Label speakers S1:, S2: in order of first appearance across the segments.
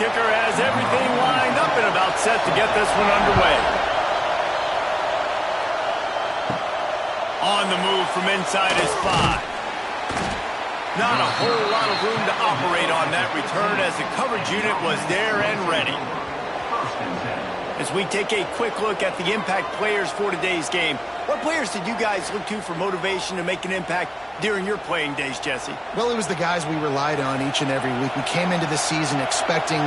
S1: kicker has everything lined up and about set to get this one underway. On the move from inside his 5. Not a whole lot of room to operate on that return as the coverage unit was there and ready. As we take a quick look at the impact players for today's game, what players did you guys look to for motivation to make an impact during your playing days, Jesse?
S2: Well, it was the guys we relied on each and every week. We came into the season expecting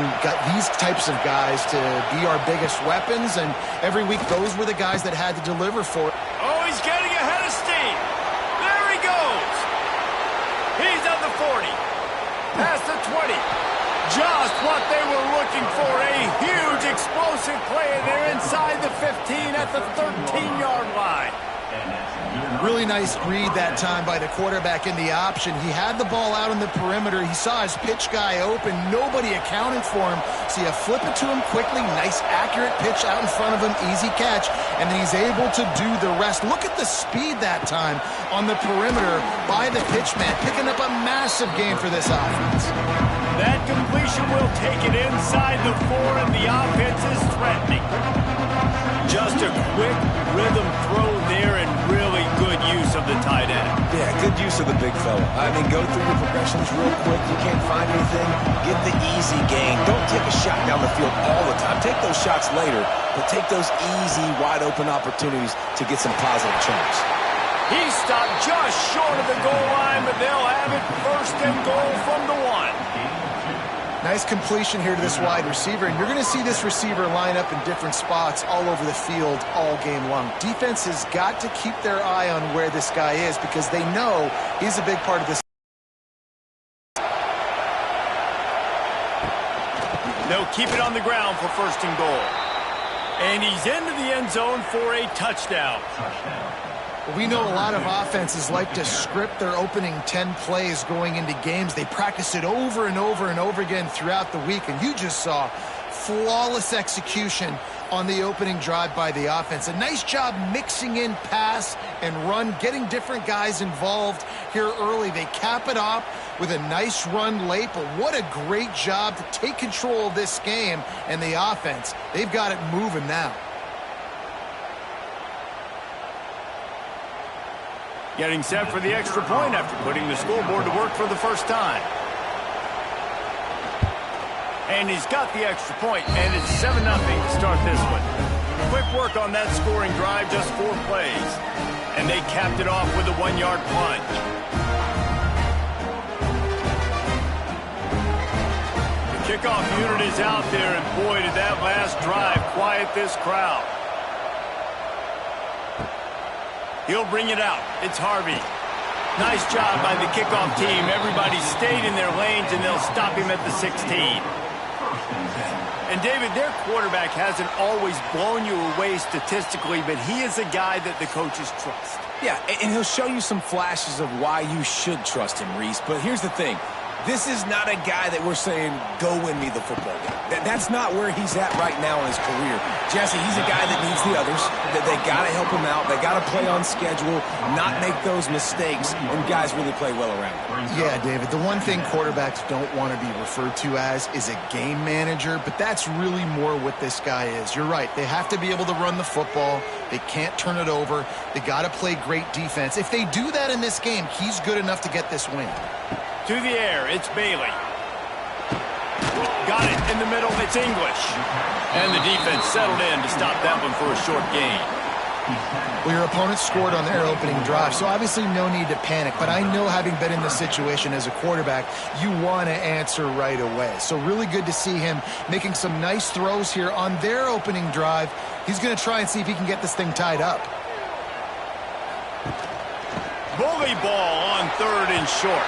S2: these types of guys to be our biggest weapons, and every week those were the guys that had to deliver for it.
S1: Oh, he's getting ahead of steam. There he goes. He's at the 40. Past the 20. Just what they were looking for. A huge explosive play, and they're inside the 15 at the 13-yard line.
S2: Really nice read that time by the quarterback in the option. He had the ball out on the perimeter. He saw his pitch guy open. Nobody accounted for him. So you flip it to him quickly. Nice, accurate pitch out in front of him. Easy catch. And then he's able to do the rest. Look at the speed that time on the perimeter by the pitch man. Picking up a massive game for this offense.
S1: That completion will take it inside the 4, and the offense is threatening. Just a quick rhythm throw there, and really good use of the tight end.
S3: Yeah, good use of the big fella. I mean, go through your progressions real quick. You can't find anything, get the easy gain. Don't take a shot down the field all the time. Take those shots later, but take those easy, wide-open opportunities to get some positive chunks.
S1: He stopped just short of the goal line, but they'll have it first and goal from the 1.
S2: Nice completion here to this wide receiver, and you're going to see this receiver line up in different spots all over the field all game long. Defense has got to keep their eye on where this guy is because they know he's a big part of this.
S1: They'll keep it on the ground for first and goal. And he's into the end zone for a touchdown.
S2: We know a lot of offenses like to script their opening 10 plays going into games. They practice it over and over and over again throughout the week, and you just saw flawless execution on the opening drive by the offense. A nice job mixing in pass and run, getting different guys involved here early. They cap it off with a nice run late, but what a great job to take control of this game and the offense. They've got it moving now.
S1: Getting set for the extra point after putting the scoreboard to work for the first time. And he's got the extra point, and it's 7-0 to start this one. Quick work on that scoring drive, just 4 plays. And they capped it off with a 1-yard plunge. The kickoff unit is out there, and boy, did that last drive quiet this crowd. He'll bring it out. It's Harvey. Nice job by the kickoff team. Everybody stayed in their lanes, and they'll stop him at the 16. And, David, their quarterback hasn't always blown you away statistically, but he is a guy that the coaches trust.
S3: Yeah, and he'll show you some flashes of why you should trust him, Reese. But here's the thing. This is not a guy that we're saying, go win me the football game. That's not where he's at right now in his career. Jesse, he's a guy that needs the others. That they got to help him out. They got to play on schedule, not make those mistakes, and guys really play well around him.
S2: Yeah, David, the one thing quarterbacks don't want to be referred to as is a game manager, but that's really more what this guy is. You're right. They have to be able to run the football. They can't turn it over. They got to play great defense. If they do that in this game, he's good enough to get this win.
S1: To the air, it's Bailey. Got it in the middle, it's English. And the defense settled in to stop that one for a short gain.
S2: Well, your opponent scored on their opening drive, so obviously no need to panic. But I know, having been in this situation as a quarterback, you want to answer right away. So really good to see him making some nice throws here on their opening drive. He's going to try and see if he can get this thing tied up.
S1: Bully ball on 3rd and short.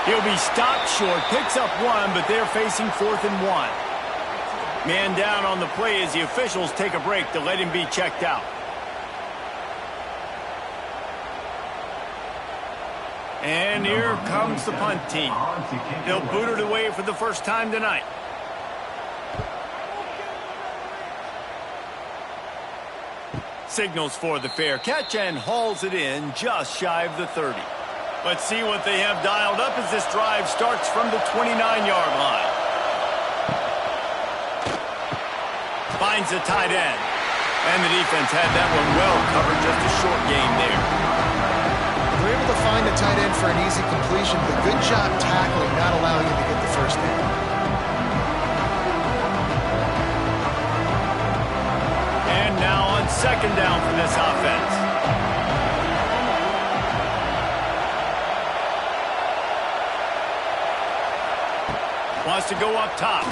S1: He'll be stopped short, picks up 1, but they're facing 4th and 1. Man down on the play as the officials take a break to let him be checked out. And here comes the punt team. They'll boot it away for the first time tonight. Signals for the fair catch and hauls it in just shy of the 30. Let's see what they have dialed up as this drive starts from the 29-yard line. finds the tight end. And the defense had that one well covered, just a short game there.
S2: They're able to find the tight end for an easy completion, but good job tackling, not allowing him to get the first down.
S1: And now on second down for this offense. Wants to go up top.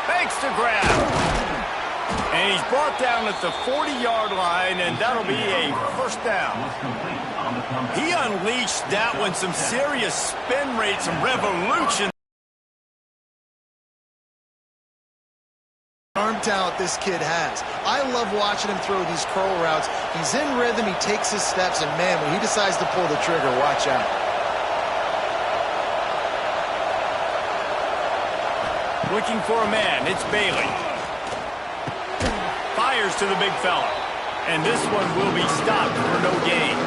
S1: Fakes to grab. And he's brought down at the 40-yard line, and that'll be a first down. He unleashed that one, some serious spin rate, some revolution.
S2: Arm talent this kid has. I love watching him throw these curl routes. He's in rhythm, he takes his steps, and man, when he decides to pull the trigger, watch out.
S1: Looking for a man, it's Bailey. Fires to the big fella. And this one will be stopped for no gain.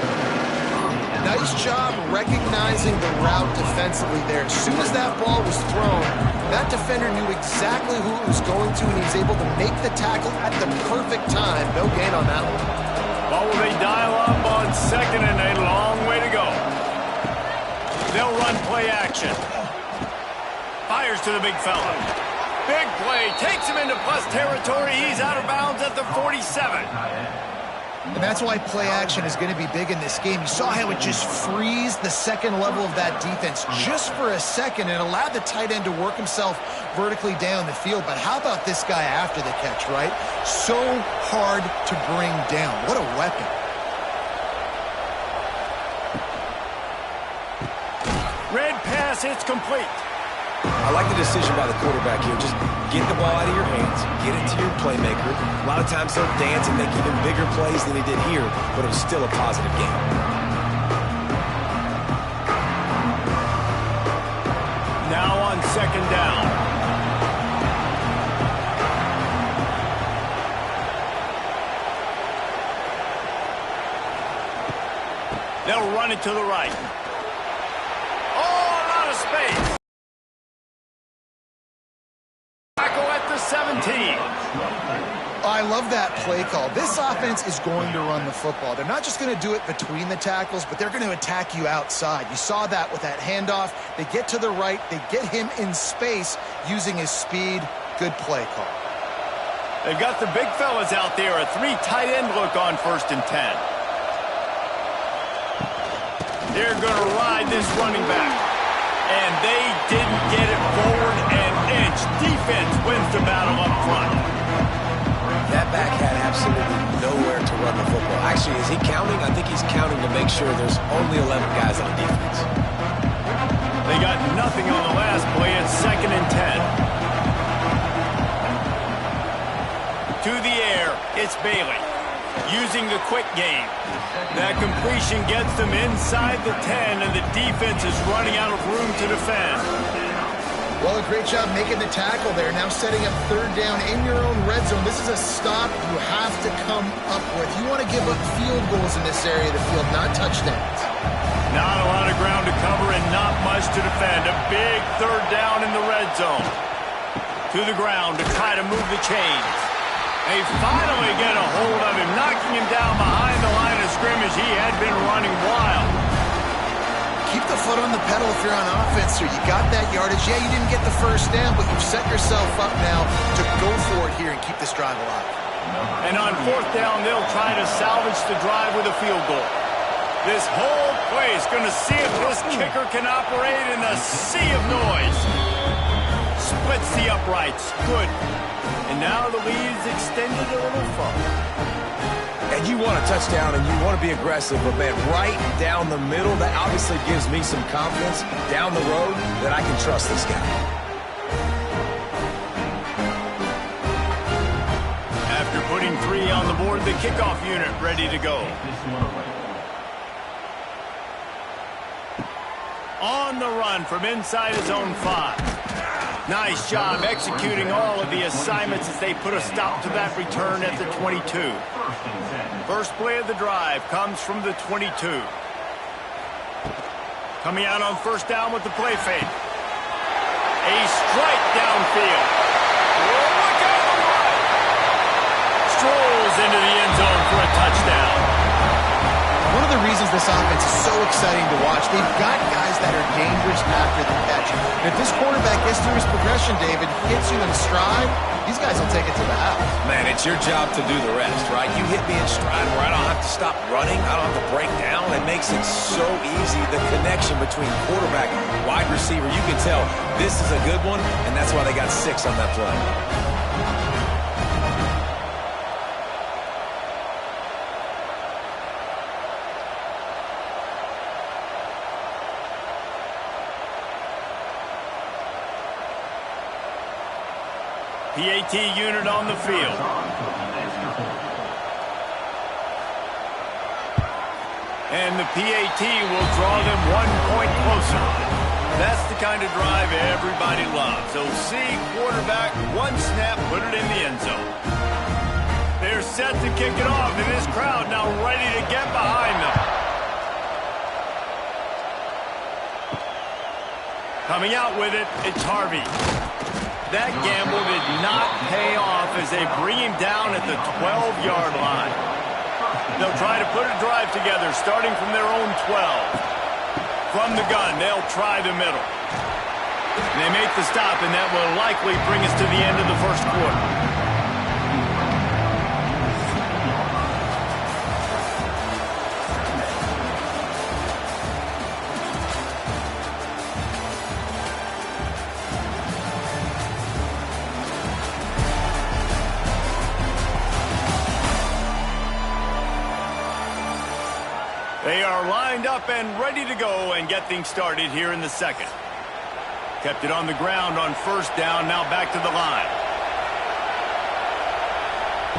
S2: Nice job recognizing the route defensively there. As soon as that ball was thrown, that defender knew exactly who it was going to, and he was able to make the tackle at the perfect time. No gain on that one.
S1: Well, will they dial up on second, and a long way to go. They'll run play action. Fires to the big fella. Big play. Takes him into plus territory. He's out of bounds at the 47.
S2: And that's why play action is going to be big in this game. You saw how it just freezed the second level of that defense just for a second and allowed the tight end to work himself vertically down the field. But how about this guy after the catch, right? So hard to bring down. What a weapon.
S1: Red pass, it's complete.
S3: I like the decision by the quarterback here. Just get the ball out of your hands, get it to your playmaker. A lot of times he'll dance and make even bigger plays than he did here, but it was still a positive game.
S1: Now on second down. They'll run it to the right. Oh, a lot of space. At the 17.
S2: I love that play call. This offense is going to run the football. They're not just going to do it between the tackles, but they're going to attack you outside. You saw that with that handoff. They get to the right. They get him in space using his speed. Good play call.
S1: They've got the big fellas out there. A 3 tight end look on 1st and 10. They're going to ride this running back. And they didn't get it forward an inch. Defense wins the battle up front.
S3: That back had absolutely nowhere to run the football. Actually, is he counting? I think he's counting to make sure there's only 11 guys on defense.
S1: They got nothing on the last play. It's 2nd and 10. To the air, it's Bailey. Using the quick game. That completion gets them inside the 10, and the defense is running out of room to defend.
S2: Well, a great job making the tackle there. Now setting up 3rd down in your own red zone. This is a stop you have to come up with. You want to give up field goals in this area of the field, not touchdowns.
S1: Not a lot of ground to cover and not much to defend. A big 3rd down in the red zone. To the ground to try to move the chains. They finally get a hold of him, knocking him down behind the line of scrimmage. He had been running wild.
S2: Keep the foot on the pedal if you're on offense here. You got that yardage. Yeah, you didn't get the first down, but you've set yourself up now to go for it here and keep this drive alive.
S1: And on 4th down, they'll try to salvage the drive with a field goal. This whole play is going to see if this kicker can operate in a sea of noise. Splits the uprights. Good. And now the lead's extended a little further.
S3: And you want a touchdown and you want to be aggressive, but man, right down the middle, that obviously gives me some confidence down the road that I can trust this guy.
S1: After putting 3 on the board, the kickoff unit ready to go. On the run from inside his own 5. Nice job executing all of the assignments as they put a stop to that return at the 22. First play of the drive comes from the 22. Coming out on 1st down with the play fake. A strike downfield. Oh, look out! sails into the end zone for a touchdown.
S2: One of the reasons this offense is so exciting to watch, they've got guys that are dangerous after the catch. And if this quarterback gets through his progression, David, hits you in stride, these guys will take it to the house.
S3: Man, it's your job to do the rest, right? You hit me in stride where I don't have to stop running. I don't have to break down. It makes it so easy, the connection between quarterback and wide receiver. You can tell this is a good one, and that's why they got 6 on that play.
S1: PAT unit on the field. And the PAT will draw them 1 point closer. That's the kind of drive everybody loves. OC, quarterback, 1 snap, put it in the end zone. They're set to kick it off, and this crowd now ready to get behind them. Coming out with it, it's Harvey. That gamble did not pay off as they bring him down at the 12-yard line. They'll try to put a drive together, starting from their own 12. From the gun, they'll try the middle. And they make the stop, and that will likely bring us to the end of the first quarter. They are lined up and ready to go and get things started here in the second. Kept it on the ground on first down, now back to the line.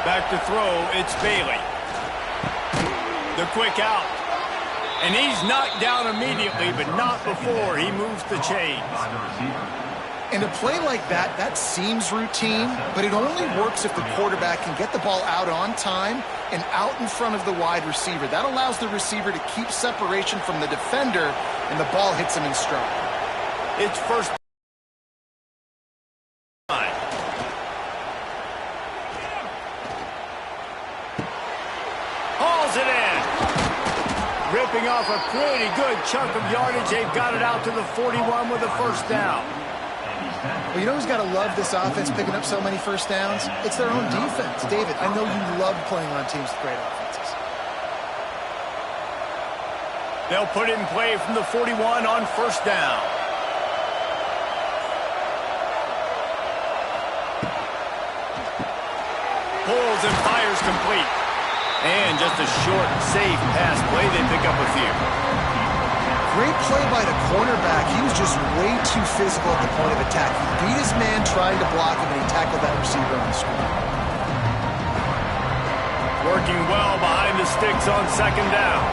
S1: Back to throw, it's Bailey. The quick out. And he's knocked down immediately, but not before he moves the chains.
S2: And a play like that, that seems routine, but it only works if the quarterback can get the ball out on time and out in front of the wide receiver. That allows the receiver to keep separation from the defender, and the ball hits him in stride.
S1: It's first time. Hauls it in. Ripping off a pretty good chunk of yardage. They've got it out to the 41 with a first down.
S2: Well, you know who's got to love this offense picking up so many first downs? It's their own defense. David, I know you love playing on teams with great offenses.
S1: They'll put it in play from the 41 on first down. Pulls and fires complete. And just a short, safe pass play. They pick up a few.
S2: Great play by the cornerback. He was just way too physical at the point of attack. He beat his man trying to block him, and he tackled that receiver on the screen.
S1: Working well behind the sticks on second down.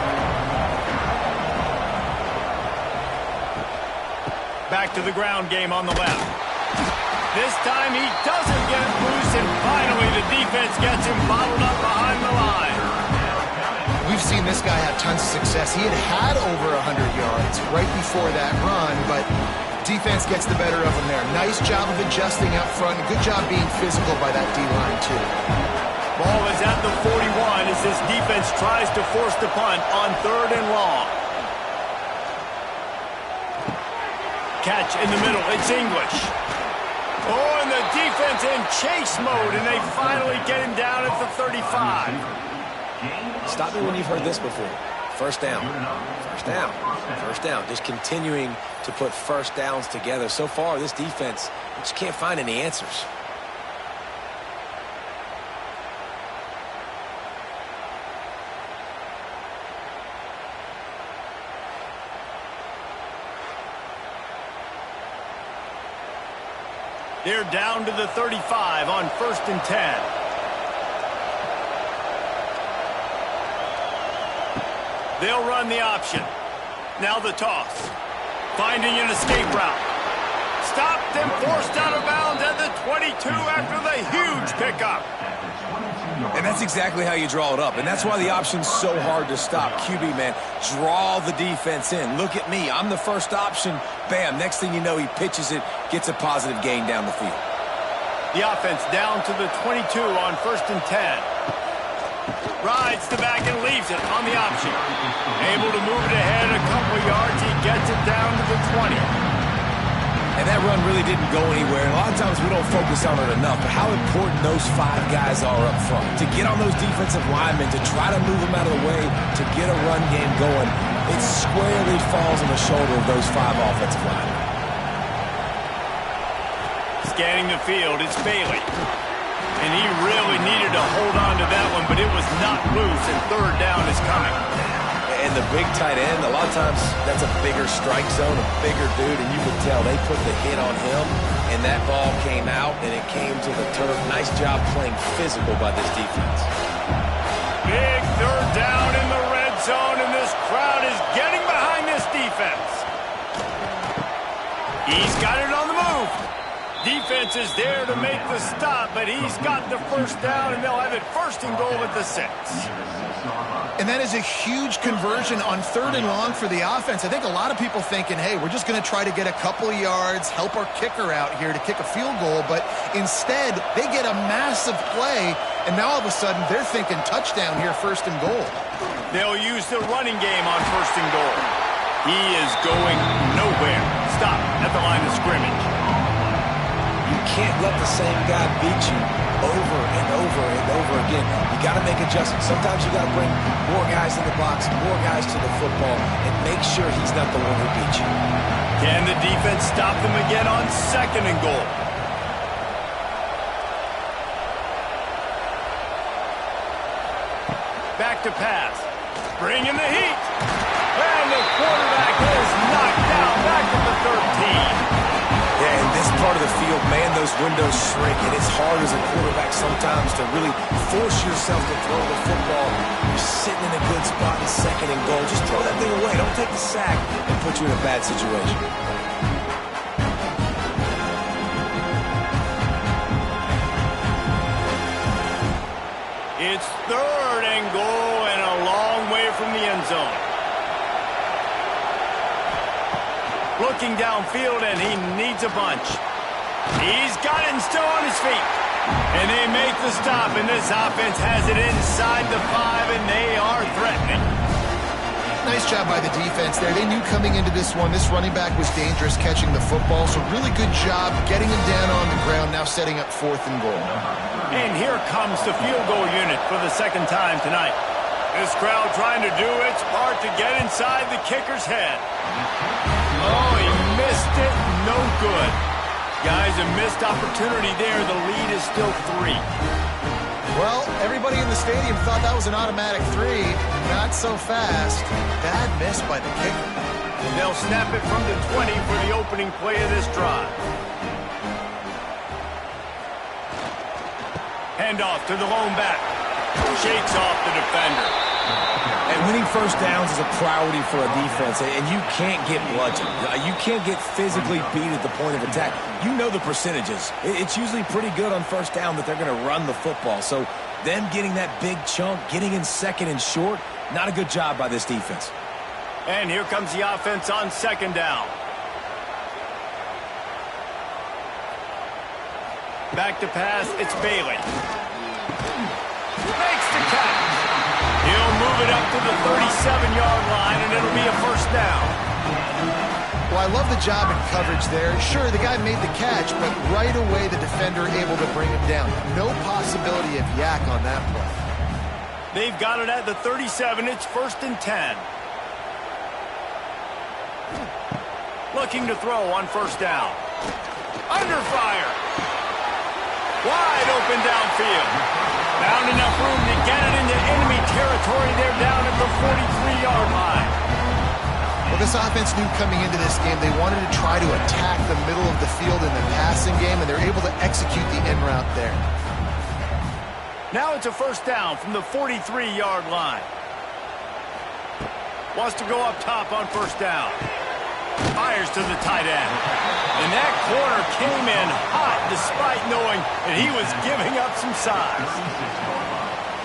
S1: Back to the ground game on the left. This time he doesn't get loose, and finally the defense gets him bottled up behind the line.
S2: We've seen this guy have tons of success. He had over 100 yards right before that run, but defense gets the better of him there. Nice job of adjusting up front. Good job being physical by that D-line, too.
S1: Ball is at the 41 as this defense tries to force the punt on 3rd and long. Catch in the middle. It's English. Oh, and the defense in chase mode, and they finally get him down at the 35.
S3: Stop me when you've heard this before. First down. First down. First down. Just continuing to put first downs together. So far, this defense just can't find any answers.
S1: They're down to the 35 on 1st and 10. They'll run the option. Now the toss. Finding an escape route. Stopped and forced out of bounds at the 22 after the huge pickup.
S3: And that's exactly how you draw it up. And that's why the option's so hard to stop. QB, man, draw the defense in. Look at me. I'm the first option. Bam. Next thing you know, he pitches it, gets a positive gain down the field.
S1: The offense down to the 22 on 1st and 10. Rides the back and leaves it on the option. Able to move it ahead a couple yards. He gets it down to the 20.
S3: And that run really didn't go anywhere. And a lot of times we don't focus on it enough, but how important those 5 guys are up front. To get on those defensive linemen, to try to move them out of the way, to get a run game going, it squarely falls on the shoulder of those 5 offensive linemen.
S1: Scanning the field, it's Bailey. And he really needed to hold on to that one, but it was not loose, and third down is coming.
S3: And the big tight end, a lot of times that's a bigger strike zone, a bigger dude, and you could tell they put the hit on him, and that ball came out, and it came to the turf. Nice job playing physical by this defense.
S1: Big third down in the red zone, and this crowd is getting behind this defense. He's got it on the move. Defense is there to make the stop, but he's got the first down, and they'll have it first and goal at the 6.
S2: And that is a huge conversion on 3rd and long for the offense. I think a lot of people thinking, hey, we're just going to try to get a couple of yards, help our kicker out here to kick a field goal. But instead, they get a massive play, and now all of a sudden they're thinking touchdown here, 1st and goal.
S1: They'll use the running game on 1st and goal. He is going nowhere. Stop at the line of scrimmage.
S3: You can't let the same guy beat you over and over and over again. You got to make adjustments. Sometimes you got to bring more guys in the box, more guys to the football, and make sure he's not the one who beat you.
S1: Can the defense stop them again on 2nd and goal? Back to pass. Bringing the heat. And the quarterback is knocked out back at the 13.
S3: Yeah, in this part of the field, man, those windows shrink, and it's hard as a quarterback sometimes to really force yourself to throw the football. You're sitting in a good spot in 2nd and goal. Just throw that thing away. Don't take the sack and put you in a bad situation.
S1: It's 3rd and goal and a long way from the end zone. Looking downfield, and he needs a bunch. He's got it and still on his feet. And they make the stop, and this offense has it inside the 5, and they are threatening.
S2: Nice job by the defense there. They knew coming into this one, this running back was dangerous catching the football, so really good job getting him down on the ground, now setting up 4th and goal.
S1: And here comes the field goal unit for the 2nd time tonight. This crowd trying to do its part to get inside the kicker's head. Oh, he missed it. No good. Guys, a missed opportunity there. The lead is still 3.
S2: Well, everybody in the stadium thought that was an automatic 3. Not so fast. Bad miss by the kicker.
S1: They'll snap it from the 20 for the opening play of this drive. Handoff to the lone back. Shakes off the defender.
S3: And winning first downs is a priority for a defense, and you can't get bludgeoned. You can't get physically beat at the point of attack. You know the percentages. It's usually pretty good on first down that they're going to run the football. So them getting that big chunk, getting in 2nd and short, not a good job by this defense.
S1: And here comes the offense on 2nd down. Back to pass, it's Bailey. Makes the catch. He'll move it up to the 37-yard line, and it'll be a 1st down.
S2: Well, I love the job in coverage there. Sure, the guy made the catch, but right away the defender able to bring him down. No possibility of yak on that play.
S1: They've got it at the 37. It's 1st and 10. Looking to throw on 1st down. Under fire. Wide open downfield. Found enough room to get it into enemy territory. They're down at the 43-yard line.
S2: Well, this offense knew coming into this game they wanted to try to attack the middle of the field in the passing game, and they're able to execute the end route there.
S1: Now it's a 1st down from the 43-yard line. Wants to go up top on 1st down. Fires to the tight end. And that corner came in hot despite knowing that he was giving up some size.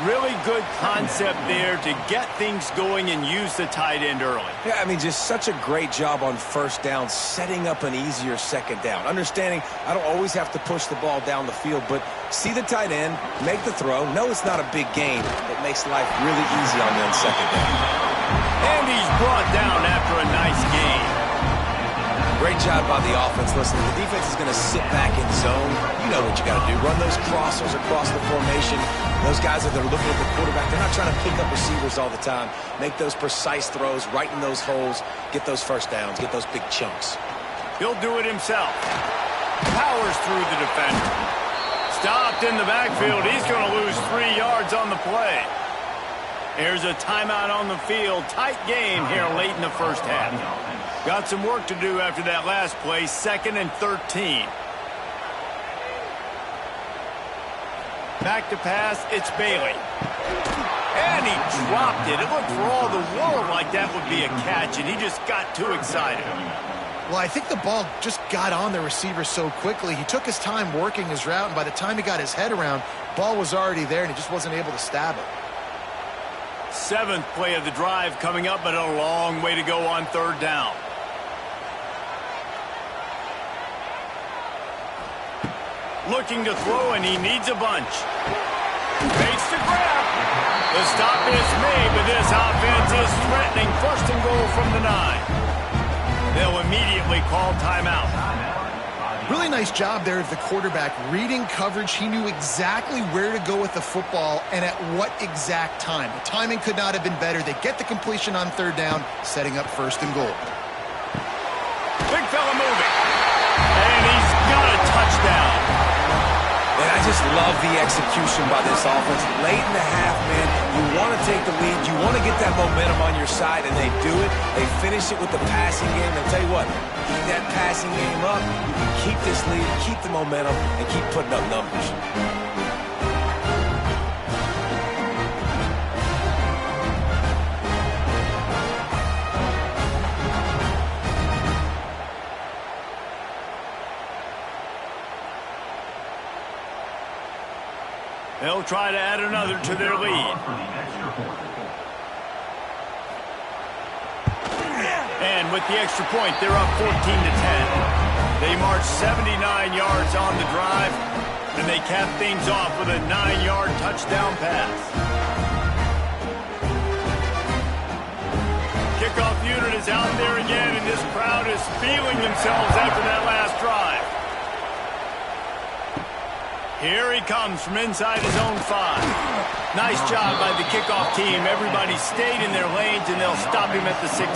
S1: Really good concept there to get things going and use the tight end early.
S3: Yeah, I mean, just such a great job on first down, setting up an easier second down. Understanding I don't always have to push the ball down the field, but see the tight end, make the throw. No, it's not a big gain. It makes life really easy on them second down.
S1: And he's brought down after a nice gain.
S3: Great job by the offense. Listen, the defense is going to sit back in zone. You know what you got to do. Run those crossers across the formation. Those guys that are looking at the quarterback, they're not trying to pick up receivers all the time. Make those precise throws, right in those holes, get those first downs, get those big chunks.
S1: He'll do it himself. Powers through the defender. Stopped in the backfield. He's going to lose 3 yards on the play. Here's a timeout on the field. Tight game here late in the first half. Got some work to do after that last play, 2nd and 13. Back to pass, it's Bailey. And he dropped it. It looked for all the world like that would be a catch, and he just got too excited.
S2: Well, I think the ball just got on the receiver so quickly. He took his time working his route, and by the time he got his head around, ball was already there, and he just wasn't able to stab it.
S1: 7th play of the drive coming up, but a long way to go on 3rd down. Looking to throw, and he needs a bunch. Fakes the grab. The stop is made, but this offense is threatening. 1st and goal from the 9. They'll immediately call timeout.
S2: Really nice job there of the quarterback. Reading coverage, he knew exactly where to go with the football and at what exact time. The timing could not have been better. They get the completion on 3rd down, setting up 1st and goal.
S1: Big fella moving. And he's got a touchdown.
S3: And I just love the execution by this offense. Late in the half, man, you want to take the lead. You want to get that momentum on your side, and they do it. They finish it with the passing game. And I'll tell you what, keep that passing game up. You can keep this lead, keep the momentum, and keep putting up numbers.
S1: They'll try to add another to their lead. And with the extra point, they're up 14 to 10. They march 79 yards on the drive, and they cap things off with a 9-yard touchdown pass. Kickoff unit is out there again, and this crowd is feeling themselves after that last drive. Here he comes from inside his own 5. Nice job by the kickoff team. Everybody stayed in their lanes, and they'll stop him at the 16.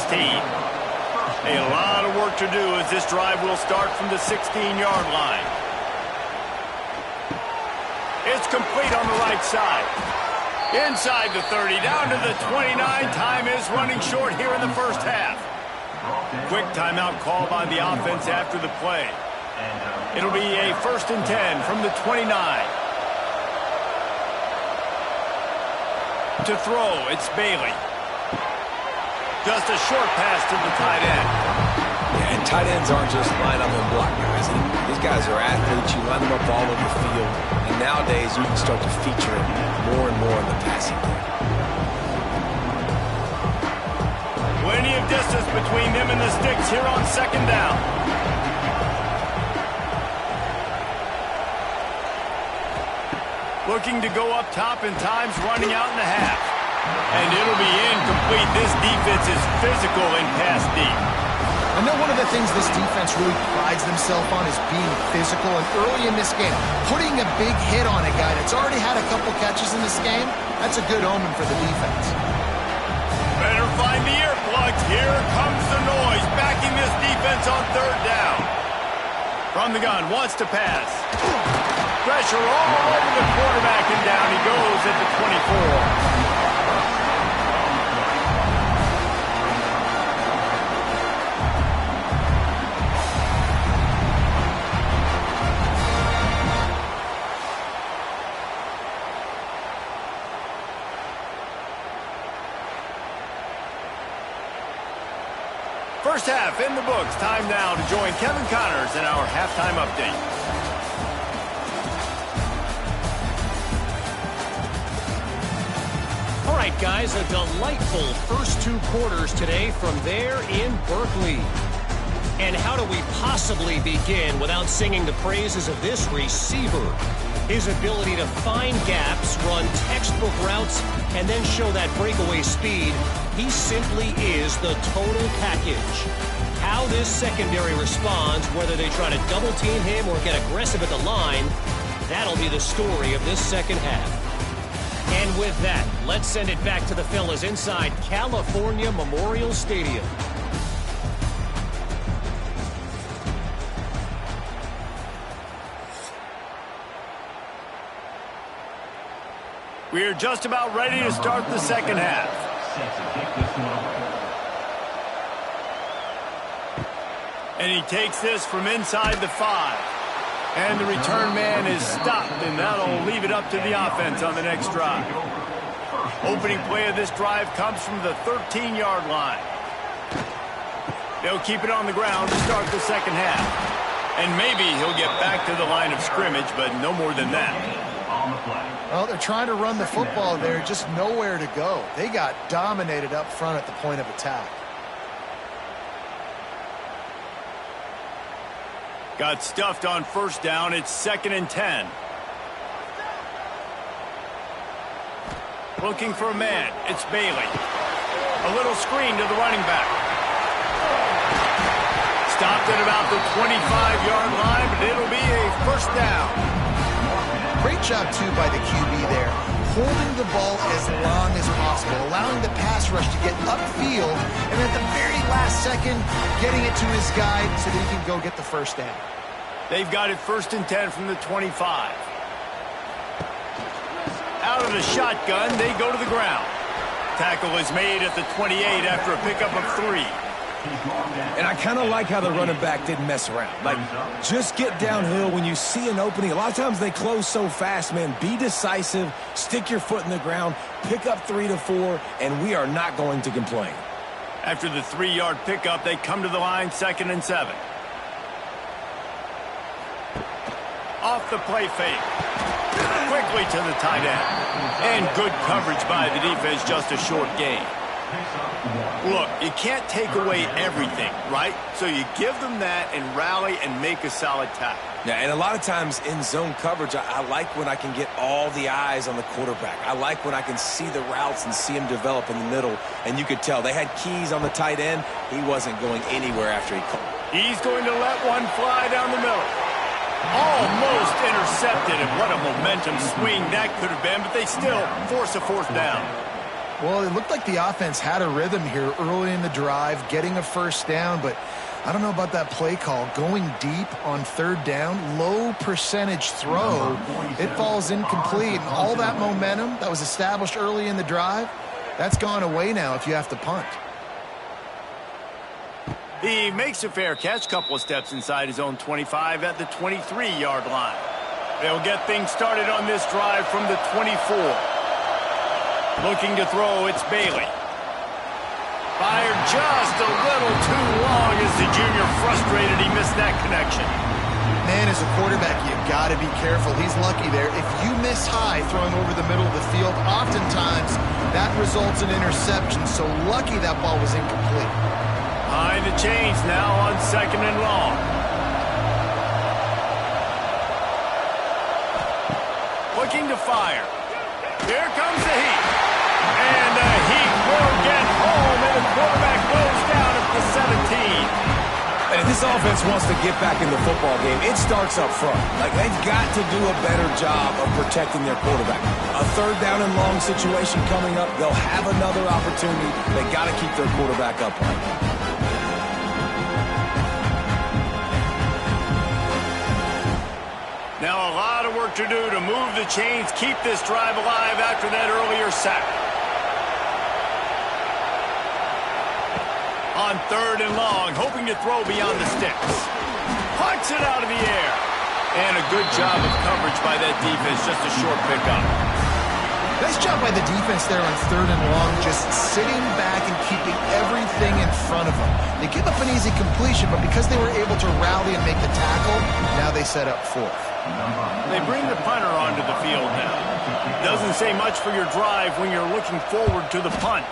S1: A lot of work to do as this drive will start from the 16-yard line. It's complete on the right side. Inside the 30, down to the 29. Time is running short here in the first half. Quick timeout call by the offense after the play. It'll be a 1st and 10 from the 29. To throw, it's Bailey. Just a short pass to the tight end.
S3: Yeah, and tight ends aren't just line up and block guys. These guys are athletes. You line them up all over the field. And nowadays, you can start to feature them more and more in the passing game.
S1: Plenty of distance between them and the sticks here on 2nd down. Looking to go up top, and time's running out in the half. And it'll be incomplete. This defense is physical and pass deep.
S2: I know one of the things this defense really prides themselves on is being physical. And early in this game, putting a big hit on a guy that's already had a couple catches in this game, that's a good omen for the defense.
S1: Better find the earplugs. Here comes the noise, backing this defense on 3rd down. From the gun, wants to pass. Pressure all over the quarterback, and down he goes at the 24. First half in the books. Time now to join Kevin Connors in our halftime update.
S4: right, guys, a delightful first 2 quarters today from there in Berkeley. And how do we possibly begin without singing the praises of this receiver? His ability to find gaps, run textbook routes, and then show that breakaway speed. He simply is the total package. How this secondary responds, whether they try to double team him or get aggressive at the line, that'll be the story of this second half. And with that, let's send it back to the fellas inside California Memorial Stadium.
S1: We're just about ready to start the second half. And he takes this from inside the 5. And the return man is stopped, and that'll leave it up to the offense on the next drive. Opening play of this drive comes from the 13-yard line. They'll keep it on the ground to start the second half. And maybe he'll get back to the line of scrimmage, but no more than that.
S2: Well, they're trying to run the football there, just nowhere to go. They got dominated up front at the point of attack.
S1: Got stuffed on first down. It's 2nd and 10. Looking for a man. It's Bailey. A little screen to the running back. Stopped at about the 25-yard line, but it'll be a first down.
S2: Great job, too, by the QB there. Holding the ball as long as possible, allowing the pass rush to get upfield, and at the very last second, getting it to his guy so that he can go get the first down.
S1: They've got it 1st and 10 from the 25. Out of the shotgun, they go to the ground. Tackle is made at the 28 after a pickup of 3.
S3: And I kind of like how the running back didn't mess around. Like, just get downhill when you see an opening. A lot of times they close so fast, man. Be decisive, stick your foot in the ground, pick up 3 to 4, and we are not going to complain.
S1: After the 3-yard pickup, they come to the line 2nd and 7. Off the play fake. Quickly to the tight end. And good coverage by the defense, just a short gain. Look, you can't take away everything, right? So you give them that and rally and make a solid tackle.
S3: Yeah, and a lot of times in zone coverage, I like when I can get all the eyes on the quarterback. I like when I can see the routes and see him develop in the middle. And you could tell they had keys on the tight end. He wasn't going anywhere after he caught.
S1: He's going to let one fly down the middle. Almost intercepted, and what a momentum swing that could have been, but they still force a 4th down.
S2: Well, it looked like the offense had a rhythm here early in the drive, getting a first down, but I don't know about that play call. Going deep on 3rd down, low percentage throw, it falls incomplete. And all that momentum that was established early in the drive, that's gone away now if you have to punt.
S1: He makes a fair catch, couple of steps inside his own 25 at the 23-yard line. They'll get things started on this drive from the 24. Looking to throw, it's Bailey. Fired just a little too long as the junior frustrated. He missed that connection.
S2: Man, as a quarterback, you've got to be careful. He's lucky there. If you miss high throwing over the middle of the field, oftentimes that results in interception. So lucky that ball was incomplete.
S1: Behind the chains now on 2nd and long. Looking to fire. Here comes the heat. And the heat will get home, and the quarterback goes down at the 17.
S3: And if this offense wants to get back in the football game, it starts up front. Like, they've got to do a better job of protecting their quarterback. A 3rd down and long situation coming up. They'll have another opportunity. They got to keep their quarterback upright.
S1: Now a lot of work to do to move the chains, keep this drive alive after that earlier sack. On 3rd and long, hoping to throw beyond the sticks. Punts it out of the air. And a good job of coverage by that defense, just a short pickup.
S2: Nice job by the defense there on 3rd and long, just sitting back and keeping everything in front of them. They give up an easy completion, but because they were able to rally and make the tackle, now they set up 4th.
S1: They bring the punter onto the field now. Doesn't say much for your drive when you're looking forward to the punt.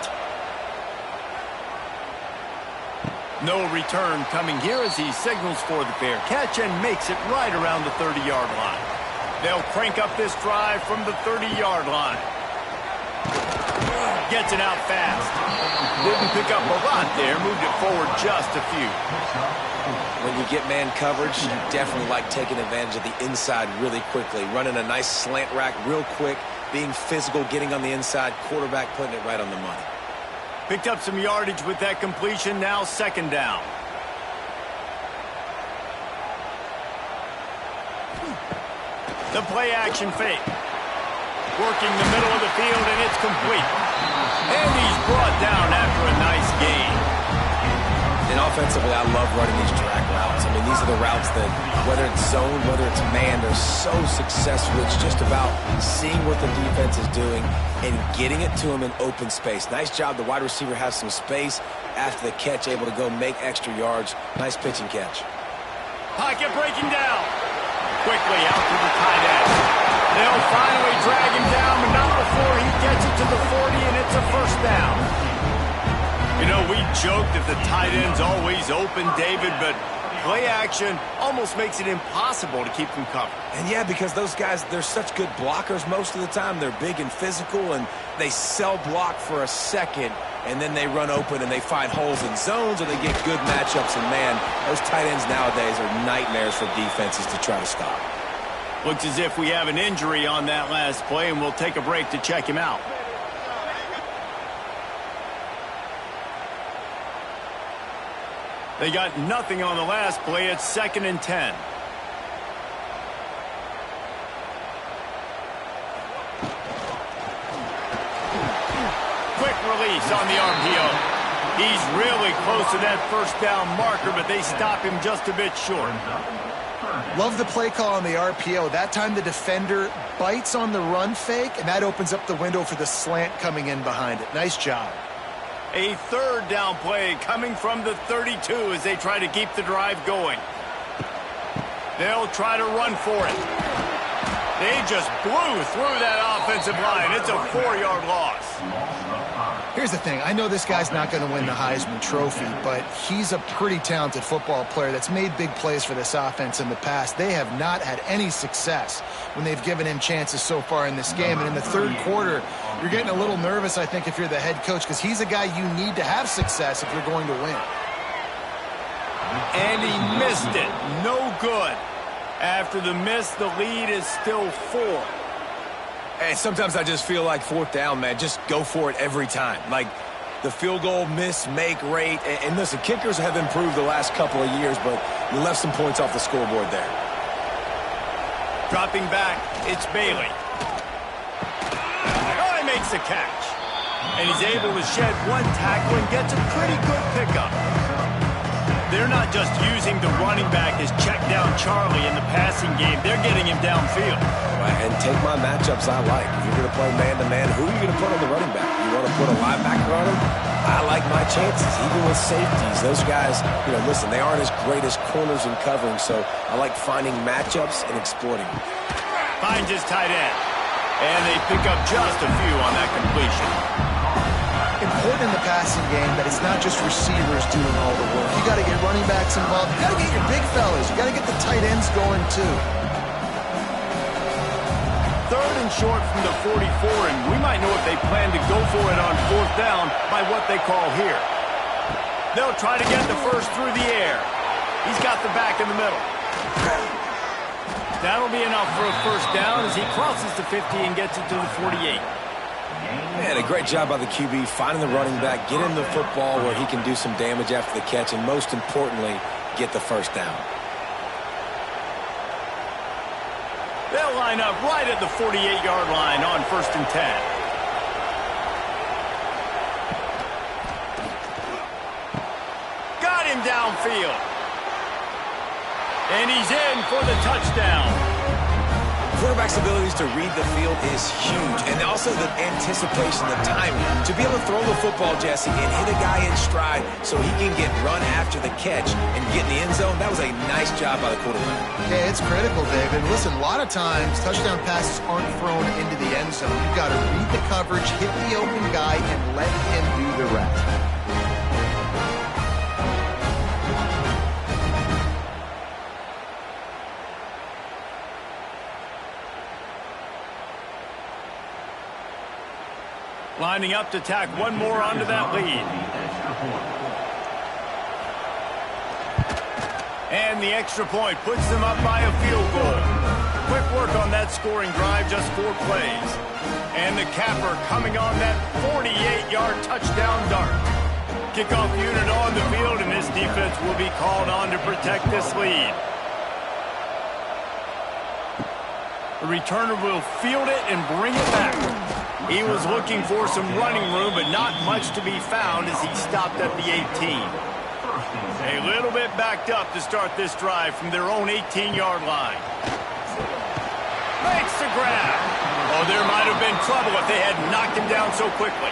S1: No return coming here as he signals for the fair catch and makes it right around the 30-yard line. They'll crank up this drive from the 30-yard line. Gets it out fast. Didn't pick up a lot there, moved it forward just a few.
S3: When you get man coverage, you definitely like taking advantage of the inside really quickly. Running a nice slant rack real quick, being physical, getting on the inside, quarterback putting it right on the money.
S1: Picked up some yardage with that completion, now second down. The play action fake. Working the middle of the field, and it's complete. And he's brought down after a nice gain.
S3: And offensively, I love running these drag routes. I mean, these are the routes that, whether it's zone, whether it's man, they're so successful. It's just about seeing what the defense is doing and getting it to them in open space. Nice job. The wide receiver has some space after the catch, able to go make extra yards. Nice pitch and catch.
S1: Pocket breaking down. Quickly out to the tight end. They'll finally drag him down, but not before he gets it to the 40, and it's a first down. You know, we joke that the tight end's always open, David, but play action almost makes it impossible to keep them covered.
S3: And yeah, because those guys, they're such good blockers most of the time. They're big and physical, and they sell block for a second, and then they run open and they find holes in zones, or they get good matchups. And man, those tight ends nowadays are nightmares for defenses to try to stop.
S1: Looks as if we have an injury on that last play, and we'll take a break to check him out. They got nothing on the last play. It's 2nd and 10. Quick release on the RPO. He's really close to that first down marker, but they stop him just a bit short.
S2: Love the play call on the RPO. That time the defender bites on the run fake, and that opens up the window for the slant coming in behind it. Nice job.
S1: A third down play coming from the 32 as they try to keep the drive going. They'll try to run for it. They just blew through that offensive line. It's a 4-yard loss.
S2: Here's the thing. I know this guy's not going to win the Heisman Trophy, but he's a pretty talented football player that's made big plays for this offense in the past. They have not had any success when they've given him chances so far in this game. And in the third quarter, you're getting a little nervous, I think, if you're the head coach, because he's a guy you need to have success if you're going to win.
S1: And he missed it. No good. After the miss, the lead is still 4.
S3: And sometimes I just feel like 4th down, man, just go for it every time. Like the field goal miss, make rate. And listen, kickers have improved the last couple of years, but you left some points off the scoreboard there.
S1: Dropping back, it's Bailey. Oh, he makes the catch. And he's able to shed one tackle and gets a pretty good pickup. They're not just using the running back as check down Charlie in the passing game. They're getting him downfield.
S3: Right, and take my matchups I like. If you're going to play man-to-man, who are you going to put on the running back? You want to put a linebacker on him? I like my chances, even with safeties. Those guys, you know, listen, they aren't as great as corners in covering, so I like finding matchups and exploiting them.
S1: Finds his tight end. And they pick up just a few on that completion.
S2: Important in the passing game that it's not just receivers doing all the work. You got to get running backs involved. You got to get your big fellas. You got to get the tight ends going too.
S1: 3rd and short from the 44, and we might know if they plan to go for it on 4th down by what they call here. They'll try to get the first through the air. He's got the back in the middle. That'll be enough for a first down as he crosses the 50 and gets it to the 48.
S3: Man, a great job by the QB, finding the running back, get him the football where he can do some damage after the catch, and most importantly, get the first down.
S1: They'll line up right at the 48-yard line on 1st and 10. Got him downfield. And he's in for the touchdown.
S3: quarterback's abilities to read the field is huge, and also the anticipation, the timing. To be able to throw the football, Jesse, and hit a guy in stride so he can get run after the catch and get in the end zone, that was a nice job by the quarterback.
S2: Yeah, it's critical, David. Listen, a lot of times touchdown passes aren't thrown into the end zone. You've got to read the coverage, hit the open guy, and let him do the rest.
S1: Lining up to tack one more onto that lead. And the extra point puts them up by a field goal. Quick work on that scoring drive, just 4 plays. And the capper coming on that 48-yard touchdown dart. Kickoff unit on the field, and this defense will be called on to protect this lead. The returner will field it and bring it back. He was looking for some running room, but not much to be found as he stopped at the 18. A little bit backed up to start this drive from their own 18-yard line. Makes the grab. Oh, there might have been trouble if they had knocked him down so quickly.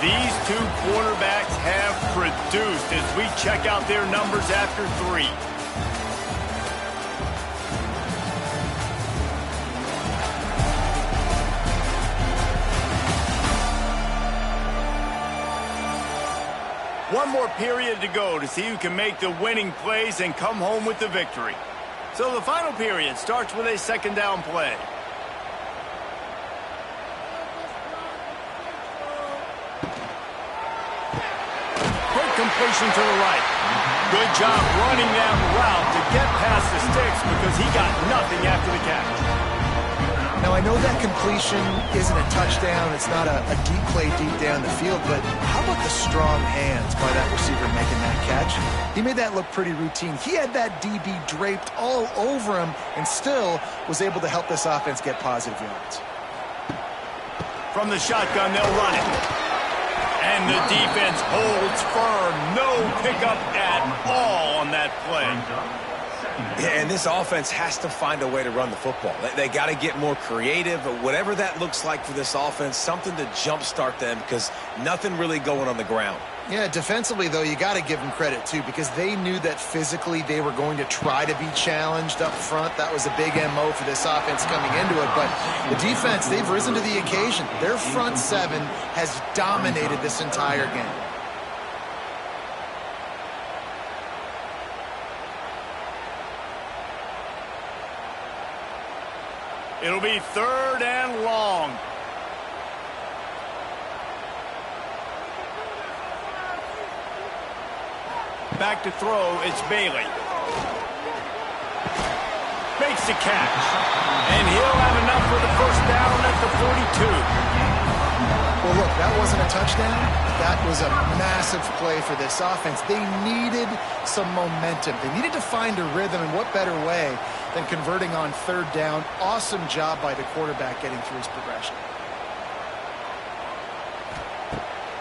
S1: These two quarterbacks have produced as we check out their numbers after 3. One more period to go to see who can make the winning plays and come home with the victory. So the final period starts with a second down play. Completion to the right. Good job running that route to get past the sticks because he got nothing after the catch.
S2: Now, I know that completion isn't a touchdown. It's not a deep play deep down the field, but how about the strong hands by that receiver making that catch? He made that look pretty routine. He had that DB draped all over him and still was able to help this offense get positive yards.
S1: From the shotgun, they'll run it. And the defense holds firm. No pickup at all on that play.
S3: Yeah, and this offense has to find a way to run the football. They got to get more creative, but whatever that looks like for this offense, something to jumpstart them because nothing really going on the ground.
S2: Yeah, defensively, though, you got to give them credit, too, because they knew that physically they were going to try to be challenged up front. That was a big MO for this offense coming into it. But the defense, they've risen to the occasion. Their front 7 has dominated this entire game.
S1: It'll be 3rd and long. Back to throw, it's Bailey. Makes the catch. And he'll have enough for the first down at the 42.
S2: Well, look, that wasn't a touchdown. That was a massive play for this offense. They needed some momentum. They needed to find a rhythm, and what better way than converting on 3rd down. Awesome job by the quarterback getting through his progression.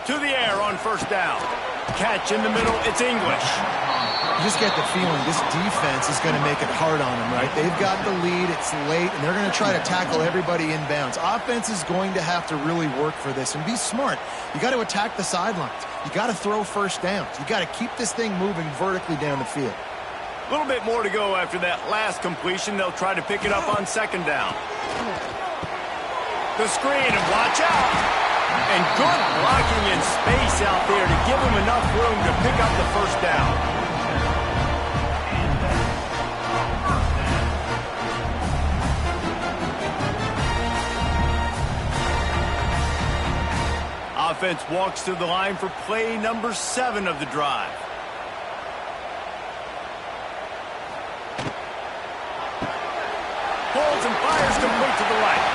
S1: To the air on 1st down. Catch in the middle, it's English.
S2: You just get the feeling this defense is going to make it hard on them, right? They've got the lead, it's late, and they're going to try to tackle everybody inbounds. Offense is going to have to really work for this and be smart. You got to attack the sidelines. You got to throw 1st downs. You got to keep this thing moving vertically down the field.
S1: A little bit more to go after that last completion. They'll try to pick it up on 2nd down. The screen, and watch out. And good blocking in space out there to give him enough room to pick up the 1st down. Offense walks to the line for play number 7 of the drive. Pulls and fires complete to the right.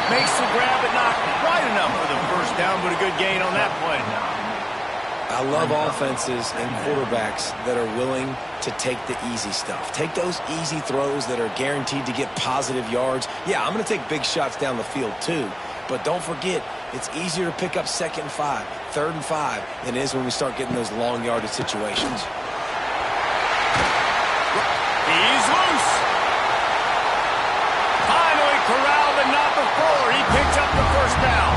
S1: Makes the grab, but not quite enough for the 1st down, but a good gain on that play.
S3: I love offenses and quarterbacks that are willing to take the easy stuff. Take those easy throws that are guaranteed to get positive yards. Yeah, I'm going to take big shots down the field too. But don't forget, it's easier to pick up 2nd and 5, 3rd and 5 than it is when we start getting those long yardage situations.
S1: He's loose. Finally corralled, but not before. He picks up the first down.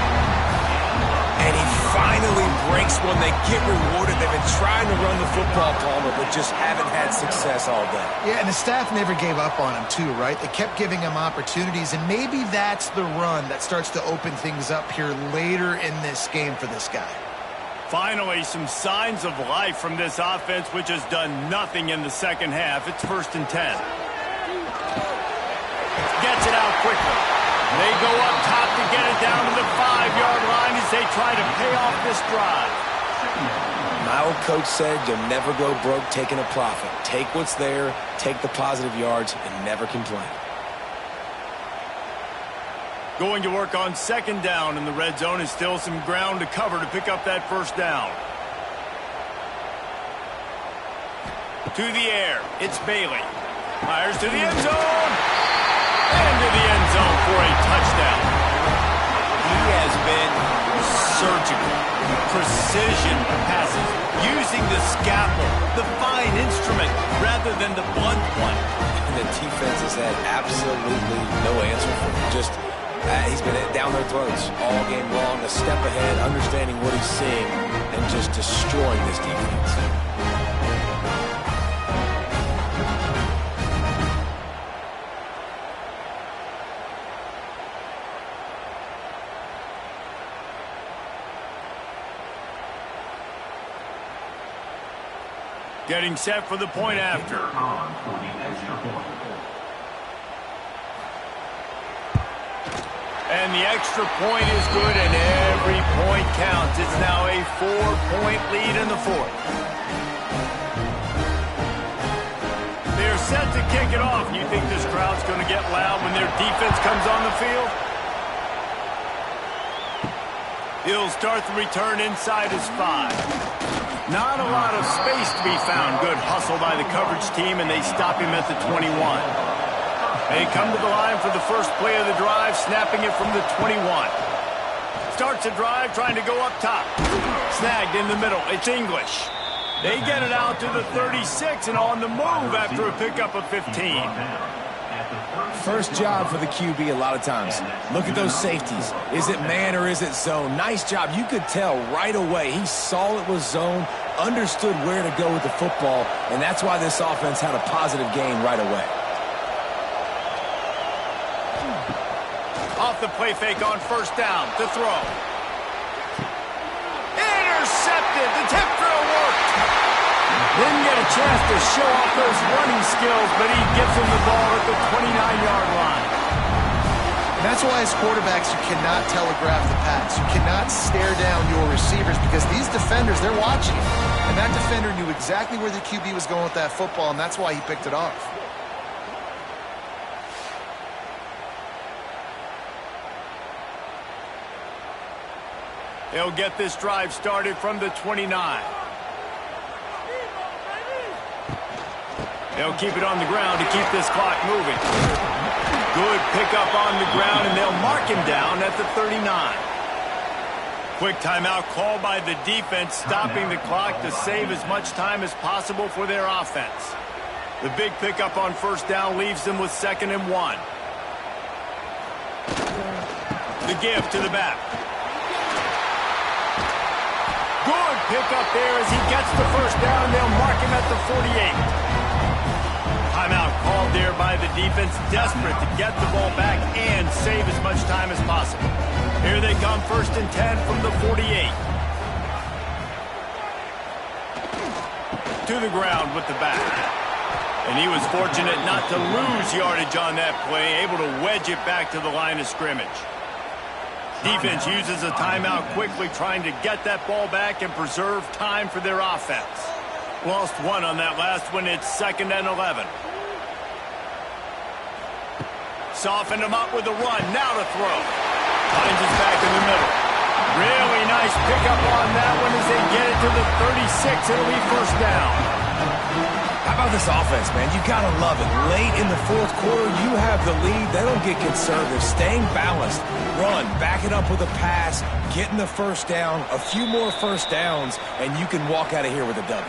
S3: And he finally breaks one. They get rewarded. They've been trying to run the football, Palmer, but just haven't had success all day.
S2: Yeah, and the staff never gave up on him too, right? They kept giving him opportunities, and maybe that's the run that starts to open things up here later in this game for this guy.
S1: Finally, some signs of life from this offense, which has done nothing in the second half. It's 1st and 10. Gets it out quickly. They go up top to get it down to the 5-yard line as they try to pay off this drive.
S3: My old coach said you'll never go broke taking a profit. Take what's there, take the positive yards, and never complain.
S1: Going to work on 2nd down in the red zone is still some ground to cover to pick up that 1st down. To the air, it's Bailey. Fires to the end zone. Into the end zone for a touchdown. He has been surgical. Precision passes. Using the scalpel, the fine instrument, rather than the blunt one.
S3: And the defense has had absolutely no answer for him. Just he's been down their throats all game long, a step ahead, understanding what he's seeing, and just destroying this defense.
S1: Getting set for the point after. And the extra point is good, and every point counts. It's now a 4-point lead in the 4th. They're set to kick it off. You think this crowd's going to get loud when their defense comes on the field? He'll start the return inside his 5. Not a lot of space to be found. Good hustle by the coverage team, and they stop him at the 21. They come to the line for the first play of the drive, snapping it from the 21. Starts a drive, trying to go up top. Snagged in the middle. It's English. They get it out to the 36 and on the move after a pickup of 15.
S3: First job for the QB a lot of times. Look at those safeties. Is it man or is it zone? Nice job. You could tell right away. He saw it was zone, understood where to go with the football, and that's why this offense had a positive gain right away.
S1: Off the play fake on 1st down to throw. Intercepted. The tip drill worked. Didn't get a chance to show off those running skills, but he gives him the ball at the 29-yard line.
S2: And that's why as quarterbacks you cannot telegraph the pass. You cannot stare down your receivers because these defenders, they're watching it. And that defender knew exactly where the QB was going with that football, and that's why he picked it off.
S1: They'll get this drive started from the 29. They'll keep it on the ground to keep this clock moving. Good pickup on the ground, and they'll mark him down at the 39. Quick timeout called by the defense, stopping the clock to save as much time as possible for their offense. The big pickup on 1st down leaves them with 2nd and 1. The give to the back. Good pickup there as he gets the 1st down, and they'll mark him at the 48. Timeout called there by the defense, desperate to get the ball back and save as much time as possible. Here they come, 1st and 10 from the 48. To the ground with the back. And he was fortunate not to lose yardage on that play, able to wedge it back to the line of scrimmage. Defense uses a timeout quickly, trying to get that ball back and preserve time for their offense. Lost one on that last one. It's 2nd and 11. Softened him up with a run. Now to throw. Finds his back in the middle. Really nice pickup on that one as they get it to the 36. It'll be first down.
S3: How about this offense, man? You got to love it. Late in the fourth quarter, you have the lead. They don't get conservative. Staying balanced. Run, back it up with a pass, getting the first down, a few more first downs, and you can walk out of here with a W.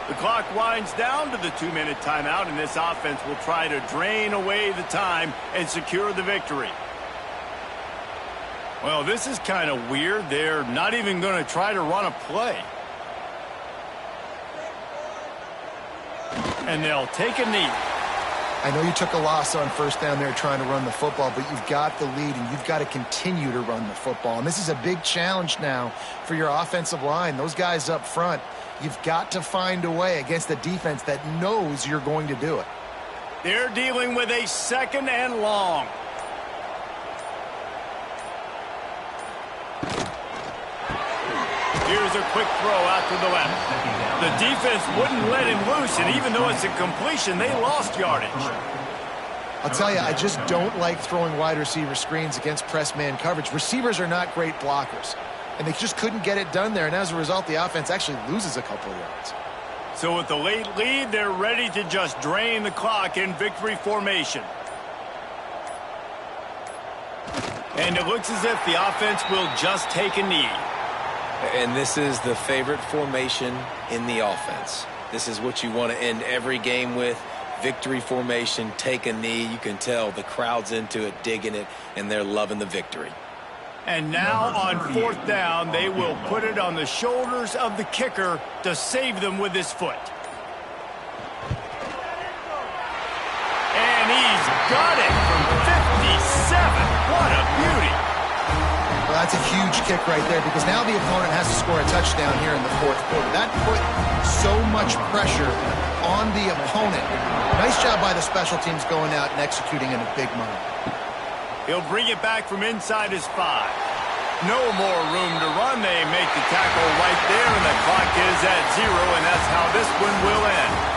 S1: The clock winds down to the 2-minute timeout, and this offense will try to drain away the time and secure the victory. Well, this is kind of weird. They're not even going to try to run a play. And they'll take a knee.
S2: I know you took a loss on first down there trying to run the football, but you've got the lead, and you've got to continue to run the football. And this is a big challenge now for your offensive line. Those guys up front, you've got to find a way against a defense that knows you're going to do it.
S1: They're dealing with a second and long. Here's a quick throw out to the left. The defense wouldn't let him loose, and even though it's a completion, they lost yardage.
S2: I'll tell you, I just don't like throwing wide receiver screens against press man coverage. Receivers are not great blockers, and they just couldn't get it done there, and as a result, the offense actually loses a couple of yards.
S1: So with the late lead, they're ready to just drain the clock in victory formation. And it looks as if the offense will just take a knee.
S3: And this is the favorite formation in the offense. This is what you want to end every game with. Victory formation, take a knee. You can tell the crowd's into it, digging it, and they're loving the victory.
S1: And now on fourth down, they will put it on the shoulders of the kicker to save them with his foot. And he's got it from 57. What a beauty.
S2: Well, that's a huge kick right there, because now the opponent has to score a touchdown here in the fourth quarter. That put so much pressure on the opponent. Nice job by the special teams going out and executing in a big moment.
S1: He'll bring it back from inside his 5. No more room to run. They make the tackle right there, and the clock is at 0, and that's how this one will end.